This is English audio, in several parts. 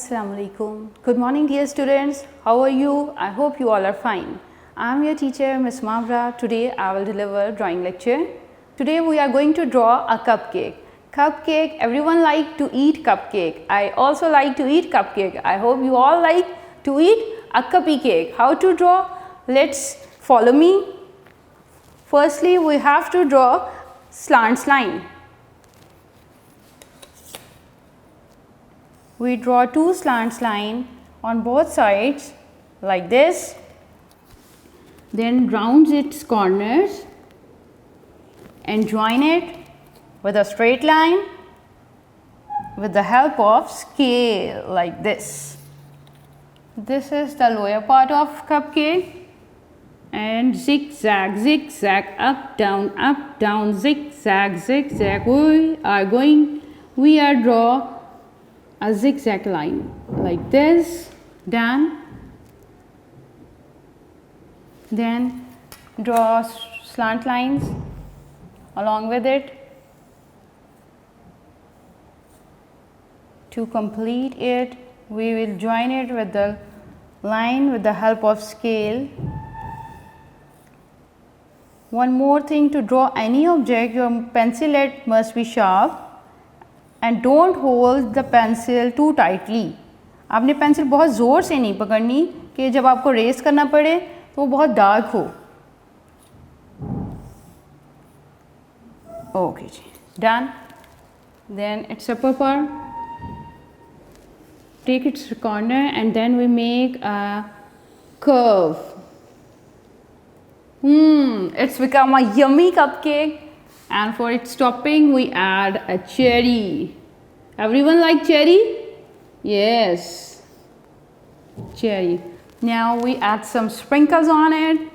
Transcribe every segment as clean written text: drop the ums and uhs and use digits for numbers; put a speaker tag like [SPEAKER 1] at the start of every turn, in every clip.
[SPEAKER 1] Assalamualaikum. Good morning dear students. How are you? I hope you all are fine. I am your teacher Miss Mavra. Today I will deliver drawing lecture. Today we are going to draw a cupcake. Cupcake, everyone like to eat cupcake. I also like to eat cupcake. I hope you all like to eat a cupcake cake. How to draw? Let's follow me. Firstly, we have to draw slants line. We draw two slants line on both sides like this, then round its corners and join it with a straight line with the help of scale like this. This is the lower part of cupcake, and zigzag, zigzag, up, down, zigzag, zigzag. We are draw a zigzag line like this, done. Then draw slant lines along with it. To complete it, we will join it with the line with the help of scale. One more thing, to draw any object, your pencil head must be sharp and don't hold the pencil too tightly. आपने pencil बहुत ज़ोर से नहीं पकड़नी कि जब आपको race करना पड़े तो वो बहुत डार्क हो. Okay, done. Then its upper part, take its corner and then we make a curve. It's become a yummy cupcake. And for its topping, we add a cherry. Everyone like cherry? Yes, cherry. Now we add some sprinkles on it,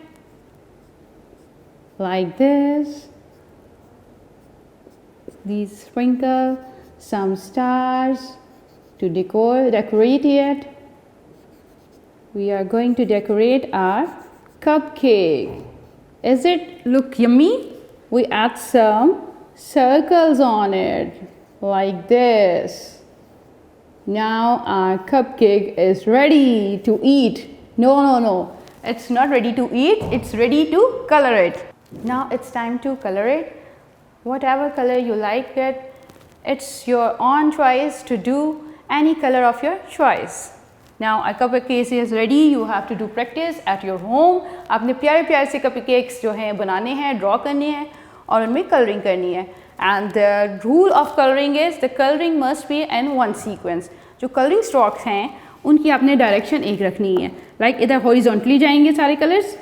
[SPEAKER 1] like this. These sprinkles, some stars to decorate it. We are going to decorate our cupcake. Is it look yummy? We add some circles on it like this. Now our cupcake is ready to eat. No, it's not ready to eat, it's ready to color it. Now it's time to color it. Whatever color you like it, it's your own choice to do any color of your choice. Now a cupcake is ready. You have to do practice at your home. आपने प्यारे प्यारे से cupcakes जो हैं बनाने हैं, draw करने हैं और उनमें coloring करनी है. And the rule of coloring is the coloring must be in one sequence. जो coloring strokes हैं उनकी आपने direction एक रखनी है. Like इधर horizontally जाएंगे सारे colors,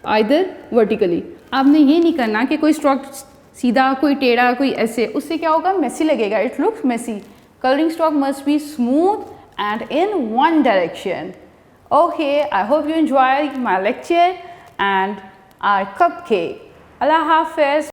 [SPEAKER 1] either vertically. आपने ये नहीं करना कि कोई stroke सीधा, कोई टेढ़ा, कोई ऐसे. उससे क्या होगा? Messy लगेगा. It looks messy. Coloring stroke must be smooth and in one direction. Okay, I hope you enjoyed my lecture and our cupcake. Allah Hafiz.